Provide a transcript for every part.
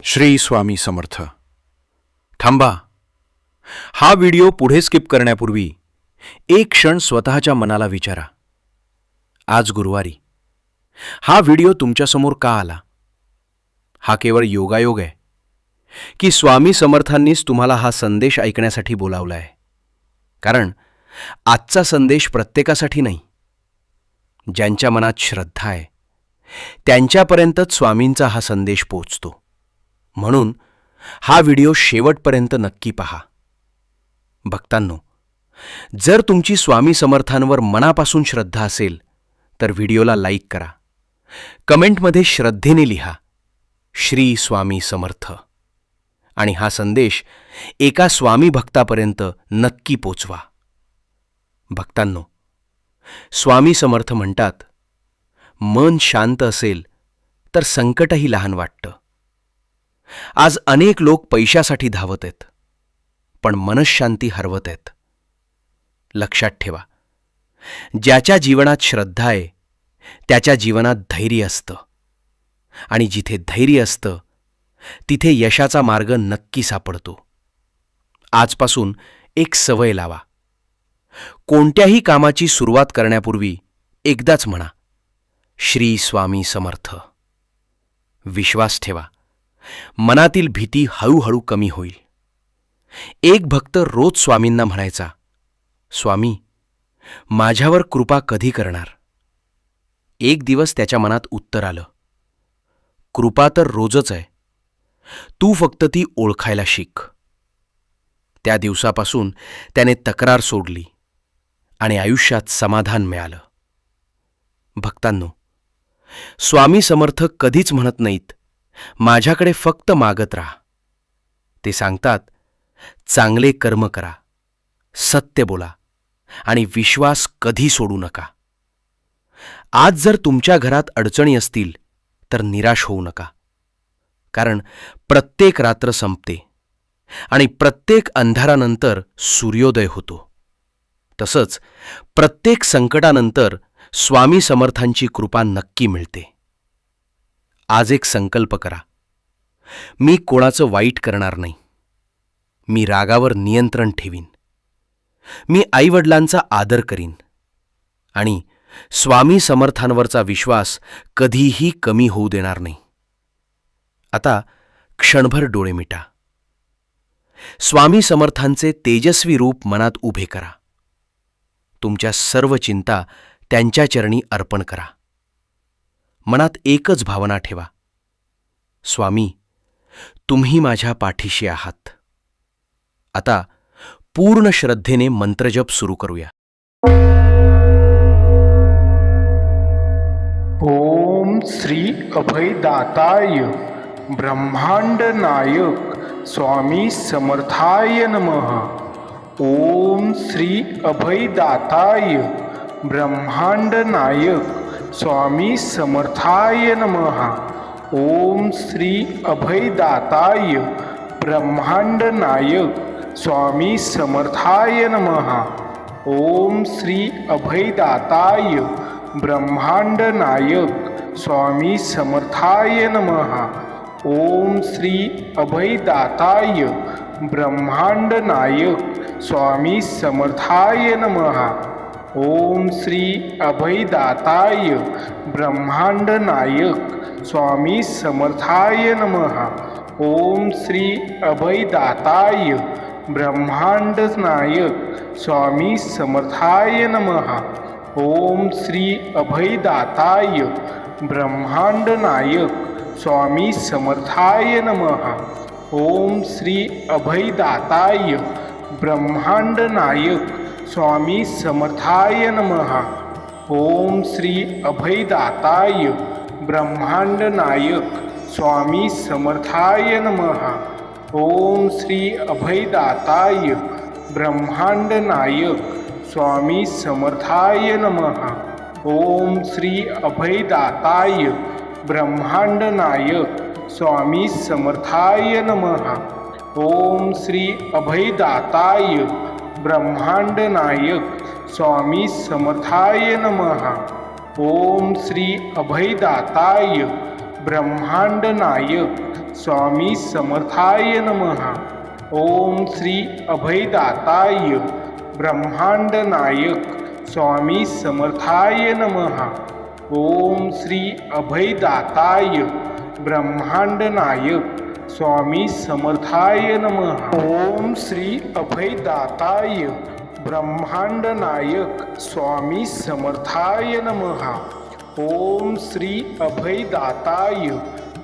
श्री स्वामी समर्थ. थांबा. हा व्हिडिओ पुढे स्किप करण्यापूर्वी एक क्षण स्वतःच्या मनाला विचारा. आज गुरुवारी हा व्हिडिओ तुमच्यासमोर का आला? हा केवळ योगायोग आहे की स्वामी समर्थांनीच तुम्हाला हा संदेश ऐकण्यासाठी बोलावला आहे? कारण आजचा संदेश प्रत्येकासाठी नाही. ज्यांच्या मनात श्रद्धा आहे त्यांच्यापर्यंतच स्वामींचा हा संदेश पोचतो. म्हणून हा व्हिडिओ शेवटपर्यंत नक्की पहा. भक्तांनो, जर तुमची स्वामी समर्थांवर मनापासून श्रद्धा असेल तर व्हिडिओला लाईक करा. कमेंटमध्ये श्रद्धेने लिहा श्री स्वामी समर्थ आणि हा संदेश एका स्वामी भक्तापर्यंत नक्की पोचवा. भक्तांनो, स्वामी समर्थ म्हणतात, मन शांत असेल तर संकटही लहान वाटतं. आज अनेक लोक पैशासाठी धावत आहेत, पण मनःशांती हरवत आहेत. लक्षात ठेवा, ज्याच्या जीवनात श्रद्धा आहे त्याच्या जीवनात धैर्य असतं, आणि जिथे धैर्य असतं तिथे यशाचा मार्ग नक्की सापडतो. आजपासून एक सवय लावा. कोणत्याही कामाची सुरुवात करण्यापूर्वी एकदाच म्हणा श्री स्वामी समर्थ. विश्वास ठेवा, मनातील भीती हळूहळू कमी होईल. एक भक्त रोज स्वामींना म्हणायचा, स्वामी, माझ्यावर कृपा कधी करणार? एक दिवस त्याच्या मनात उत्तर आलं, कृपा तर रोजच आहे, तू फक्त ती ओळखायला शिक. त्या दिवसापासून त्याने तक्रार सोडली आणि आयुष्यात समाधान मिळालं. भक्तांनो, स्वामी समर्थ कधीच म्हणत नाहीत माझ्याकडे फक्त मागत राहा. ते सांगतात, चांगले कर्म करा, सत्य बोला आणि विश्वास कधी सोडू नका. आज जर तुमच्या घरात अडचणी असतील तर निराश होऊ नका. कारण प्रत्येक रात्र संपते आणि प्रत्येक अंधारानंतर सूर्योदय होतो. तसंच प्रत्येक संकटानंतर स्वामी समर्थांची कृपा नक्की मिळते. आज एक संकल्प करा, मी कोणाचं वाईट करणार नाही. मी रागावर नियंत्रण ठेवीन. मी आईवडिलांचा आदर करीन आणि स्वामी समर्थांवरचा विश्वास कधीही कमी होऊ देणार नाही. आता क्षणभर डोळे मिटा. स्वामी समर्थांचे तेजस्वी रूप मनात उभे करा. तुमच्या सर्व चिंता त्यांच्या चरणी अर्पण करा. मनात एकच भावना ठेवा, स्वामी, तुम्ही माझ्या पाठीशी आहात. आता पूर्ण श्रद्धेने मंत्रजप सुरू करूया. ओम श्री अभयदाताय ब्रह्मांड नायक स्वामी समर्थाय नमः. ओम श्री अभयदाताय ब्रह्मांड नायक स्वामी समर्थाय नमः. ओम श्री अभयदाताय ब्रह्मांड नायक स्वामी समर्थाय नमः. ओम श्री अभयदाताय ब्रह्मांड नायक स्वामी समर्थाय नमः. ओम श्री अभयदाताय ब्रह्मांड नायक स्वामी समर्थाय नमः. ओम श्री अभयदाताय ब्रह्मांड नायक स्वामी समर्थाय नमः. ओम श्री अभयदाताय ब्रह्मांड नायक स्वामी समर्थाय नमः. ओम श्री अभयदाताय ब्रह्मांड नायक स्वामी समर्थाय नमः. ओम श्री अभयदाताय ब्रह्मांड नायक स्वामी समर्थाय नमः. ओम श्री अभयदाताय ब्रह्मांड नायक स्वामी समर्थाय नमः. ओम श्री अभयदाताय ब्रह्मांड नायक स्वामी समर्थाय नमः. ओम श्री अभयदाताय ब्रह्मांड नायक स्वामी समर्थाय नमः. ओम श्री अभयदाताय ब्रह्मांड नायक स्वामी समर्थाय नमः. ओम श्री अभयदाताय ब्रह्मांड नायक स्वामी समर्थाय नमः. ओम श्री अभयदाताय ब्रह्मांड नायक स्वामी समर्थाय नमः. ओम श्री अभयदाताय ब्रह्मांड नायक स्वामी समर्थाय नमः. ओम श्री अभयदाताय ब्रह्मांड नायक स्वामी समर्थाय नमः. ओम श्री अभयदाताय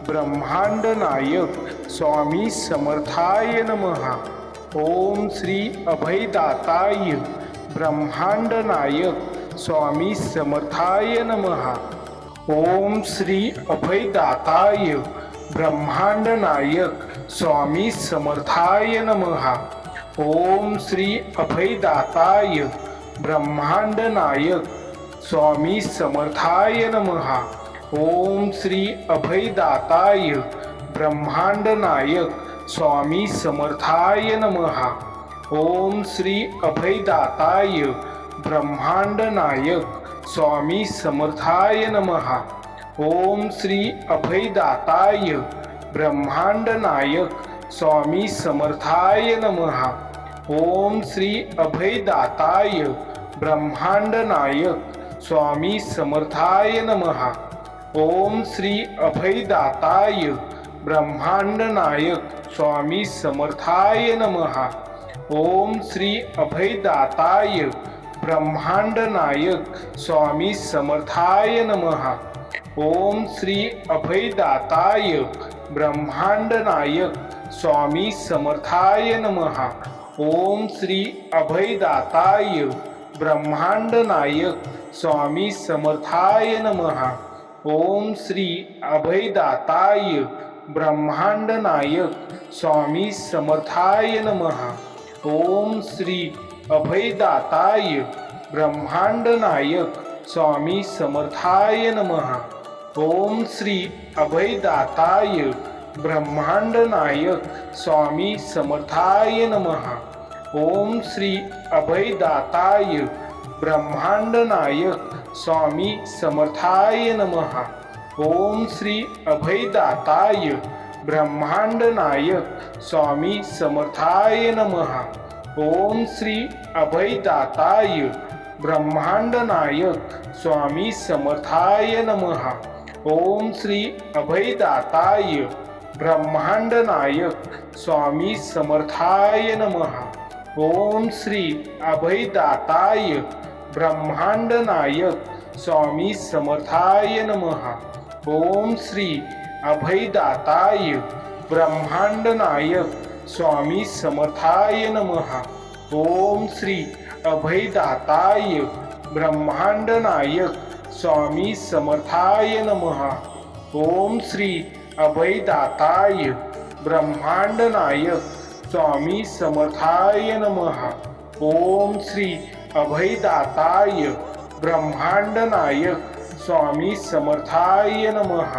ब्रह्मांड नायक स्वामी समर्थाय नमः. ओम श्री अभयदाताय ब्रह्मांड नायक स्वामी समर्थाय नमः. ओम श्री अभयदाताय ब्रह्मांड नायक स्वामी समर्थाय नमः. ओम श्री अभयदाताय ब्रह्मांड नायक स्वामी समर्थाय नमः. ओम श्री अभयदाताय ब्रह्मांड नायक स्वामी समर्थाय नमः. ओम श्री अभयदाताय ब्रह्मांड नायक स्वामी समर्थाय नमः. ओम श्री अभयदाताय ब्रह्मांड नायक स्वामी समर्थाय नमः. ओम श्री अभयदाताय ब्रह्मांड नायक स्वामी समर्थाय नमः. ओम श्री अभयदाताय ब्रह्मांड नायक स्वामी समर्थाय नमः. ओम श्री अभयदाताय ब्रह्मांड नायक स्वामी समर्थाय नमः. ओम श्री अभयदाताय ब्रह्मांड नायक स्वामी समर्थाय नमः. ओम श्री अभयदाताय ब्रह्मांड नायक स्वामी समर्थाय नमः. ओम श्री अभयदाताय ब्रह्मांड नायक स्वामी समर्थाय नमः. ओम श्री अभयदाताय ब्रह्मांड नायक स्वामी समर्थाय नमः. ओम श्री अभयदाताय ब्रह्मांड नायक स्वामी समर्थाय नमः. ओम श्री अभयदाताय ब्रह्मांड नायक स्वामी समर्थाय नमः. ओम श्री अभयदाताय ब्रह्मांड नायक स्वामी समर्थाय नमः. ओम श्री अभयदाताय ब्रह्मांड नायक स्वामी समर्थाय नमः. ओम श्री अभयदाताय ब्रह्मांड नायक स्वामी समर्थाय नमः. ओम श्री अभयदाताय ब्रह्मांड नायक स्वामी समर्थाय नमः. ओम श्री अभयदाताय ब्रह्मांड नायक स्वामी समर्थाय नमः. ओम श्री अभयदाताय ब्रह्मांड नायक स्वामी समर्थाय नमः. ओम श्री अभयदाताय ब्रह्मांड नायक स्वामी समर्थाय नमः. ओम श्री अभयदाताय ब्रह्मांड नायक स्वामी समर्थाय नमः.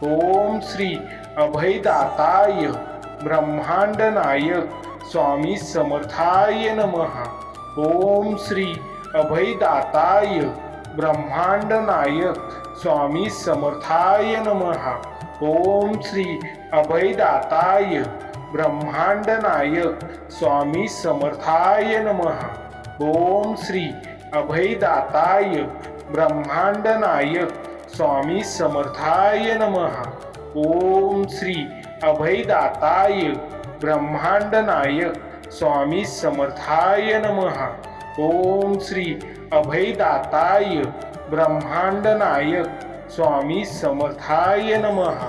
ओम श्री अभयदाताय ब्रह्मांड नायक स्वामी समर्थाय नमः. ओम श्री अभयदाताय ब्रह्मांड नायक स्वामी समर्थाय नमः. ओम श्री अभयदाताय ब्रह्मांड नायक स्वामी समर्थाय नमः. ओम श्री अभयदाताय ब्रह्मांड नायक स्वामी समर्थाय नमः. ओम श्री अभयदाताय ब्रह्मांड नायक स्वामी समर्थाय नमः. ओम श्री अभयदाताय ब्रह्मांड नायक स्वामी समर्थाय नमः.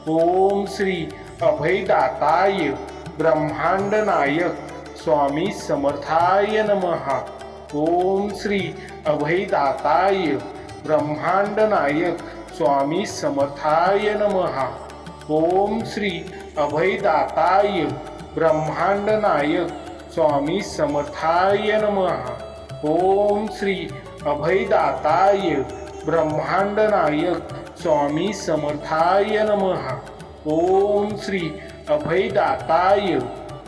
ओम श्री अभयदाताय ब्रह्मांड नायक स्वामी समर्थाय नमः. ओम श्री अभयदाताय ब्रह्मांड नायक स्वामी समर्थाय नमः. ओम श्री अभयदाताय ब्रह्मांड नायक स्वामी समर्थाय नमः. ओम श्री अभयदाताय ब्रह्मांड नायक स्वामी समर्थाय नमः. ओम श्री अभयदाताय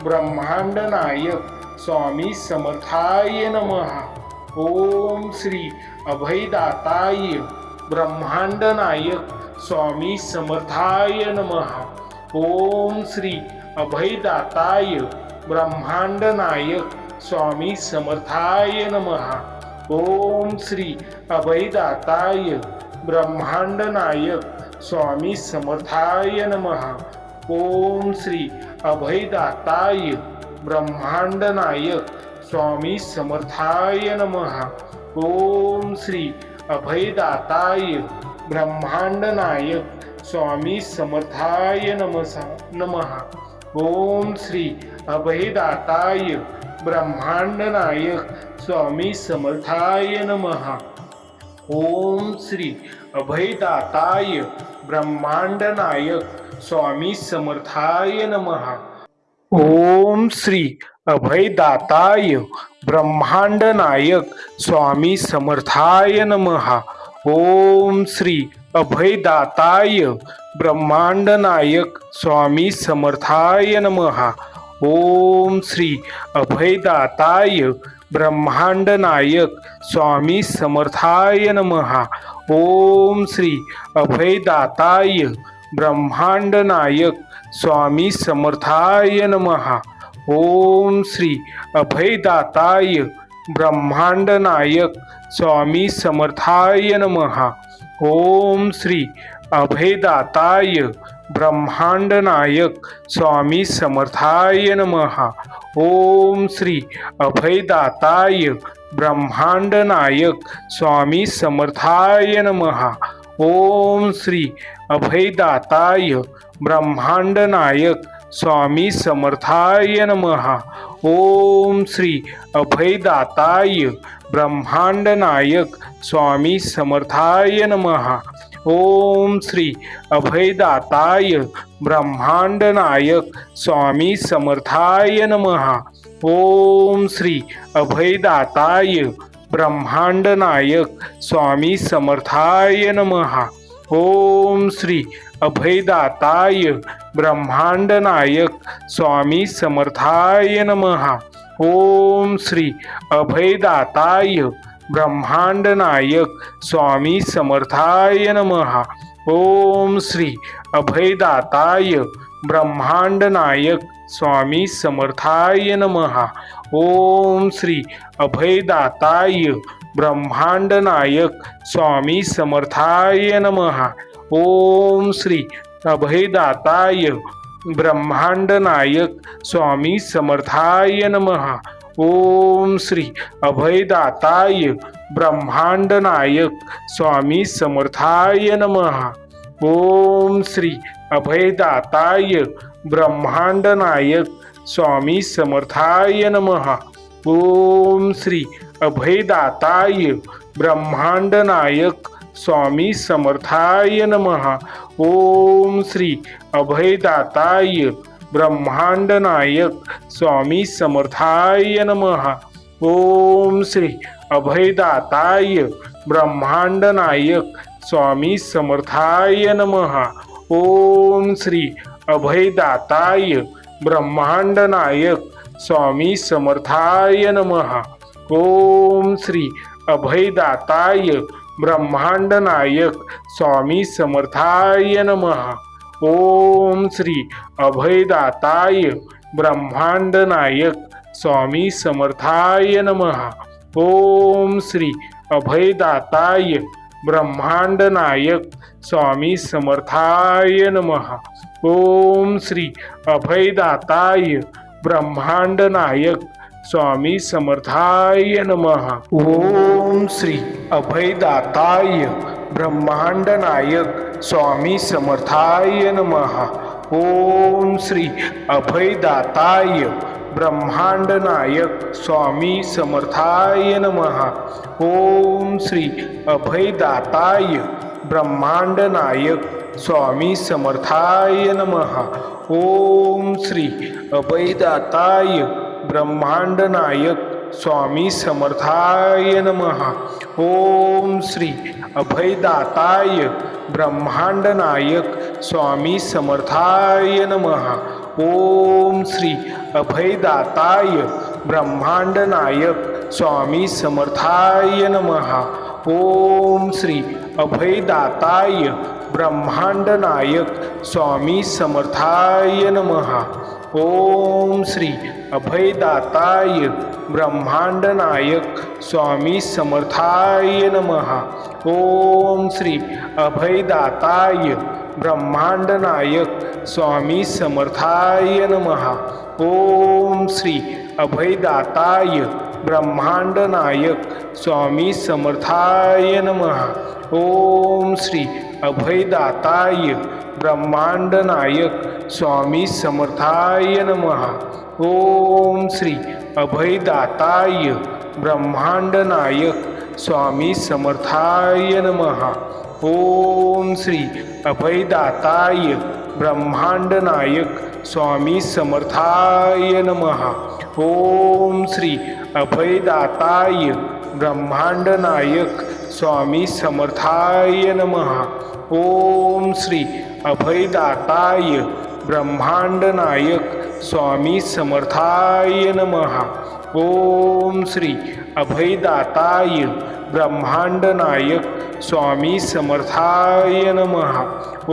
ब्रह्मांड नायक स्वामी समर्थाय नमः. ओम श्री अभयदाताय ब्रह्मांड नायक स्वामी समर्थाय नमः. ओम श्री अभयदाताय ब्रह्मांड नायक स्वामी समर्थाय नमः. ओम श्री अभयदाताय ब्रह्मांड नायक स्वामी समर्थाय नमः. ओम श्री अभयदाताय ब्रह्मांड नायक स्वामी समर्थाय नमः. ओम श्री अभयदाताय ब्रह्मांड नायक स्वामी समर्थाय नमः. ओम श्री अभयदाताय ब्रह्मांड नायक स्वामी समर्थाय नमः. ओम श्री अभयदाताय ब्रह्मांड नायक स्वामी समर्थाय नमः. ओम श्री अभयदाताय ब्रह्मांड नायक स्वामी समर्थाय नमः. ओम श्री अभयदाताय ब्रह्मांड नायक स्वामी समर्थाय नमः. ओम श्री अभयदाताय ब्रह्मांड नायक स्वामी समर्थाय नमः. ओम श्री अभयदाताय ब्रह्मांड नायक स्वामी समर्थाय नमः. ओम श्री अभयदाताय ब्रह्मांड नायक स्वामी समर्थाय नमः. ओम श्री अभयदाताय ब्रह्मांड नायक स्वामी समर्थाय नमः. ओम श्री अभयदाताय ब्रह्मांड नायक स्वामी समर्थाय नमः. ओम श्री अभयदाताय ब्रह्मांड नायक स्वामी समर्थाय नमः. ओम श्री अभयदाताय ब्रह्मांड नायक स्वामी समर्थाय नमः. ओम श्री अभयदाताय ब्रह्मांड नायक स्वामी समर्थाय नमः. ओम श्री अभयदाताय ब्रह्मांड नायक स्वामी समर्थाय नमः. ओम श्री अभयदाताय ब्रह्मांड नायक स्वामी समर्थाय नमः. ओम श्री अभयदाताय ब्रह्मांड नायक स्वामी समर्थाय नमः. ओम श्री अभयदाताय ब्रह्मांड नायक स्वामी समर्थाय नमः. ओम श्री अभयदाताय ब्रह्मांड नायक स्वामी समर्थाय नमः. ओम श्री अभयदाताय ब्रह्मांड नायक स्वामी समर्थाय नमः. ओम श्री अभयदाताय ब्रह्मांड नायक स्वामी समर्थाय नमः. ओम श्री अभयदाताय ब्रह्मांड नायक स्वामी समर्थाय नमः. ओम श्री अभयदाताय ब्रह्मांड नायक स्वामी समर्थाय नमः. ओम श्री अभयदाताय ब्रह्मांड नायक स्वामी समर्थाय नमः. ओम श्री अभयदाताय ब्रह्मांड नायक स्वामी समर्थाय नमः. ओम श्री अभयदाताय ब्रह्मांड नायक स्वामी समर्थाय नमः. ओम श्री अभयदाताय ब्रह्मांड नायक स्वामी समर्थाय नमः. ओम श्री अभयदाताय ब्रह्मांड नायक स्वामी समर्थाय नमः. ओम श्री अभयदाताय ब्रह्मांड नायक स्वामी समर्थाय नमः. ओम श्री अभयदाताय ब्रह्मांड नायक स्वामी समर्थाय नमः. ओम श्री अभयदाताय ब्रह्मांड नायक स्वामी समर्थाय नमः. ओम श्री अभयदाताय ब्रह्मांड नायक स्वामी समर्थाय नमः. ओम श्री अभयदाताय ब्रह्मांड नायक स्वामी समर्थाय नमः. ओम श्री अभयदाताय ब्रह्मांड नायक स्वामी समर्थाय नमः. ओम श्री अभयदाताय ब्रह्मांड नायक स्वामी समर्थाय नमः. ओम श्री अभयदाताय ब्रह्मांड नायक स्वामी समर्थाय नमः. ओम श्री अभयदाताय ब्रह्मांड नायक स्वामी समर्थाय नमः. ओम श्री अभयदाताय ब्रह्मांड नायक स्वामी समर्थाय नमः. ओम श्री अभयदाताय ब्रह्मांड नायक स्वामी समर्थाय नमः. ओम श्री अभयदाताय ब्रह्मांड नायक स्वामी समर्थाय नमः. ओम श्री अभयदाताय ब्रह्मांड नायक स्वामी समर्थाय नमः. ओम श्री अभयदाताय ब्रह्मांड नायक स्वामी समर्थाय नमः. ओम श्री अभयदाताय ब्रह्मांड नायक स्वामी समर्थाय नमः. ओम श्री अभयदाताय ब्रह्मांड नायक स्वामी समर्थाय नमः. ओम श्री अभयदाताय ब्रह्मांड नायक स्वामी समर्थाय नमः. ओम श्री अभयदाताय ब्रह्मांड नायक स्वामी समर्थाय नमः.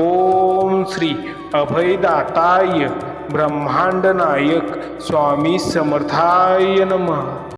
ओम श्री अभयदाताय ब्रह्मांड नायक स्वामी समर्थाय नमः.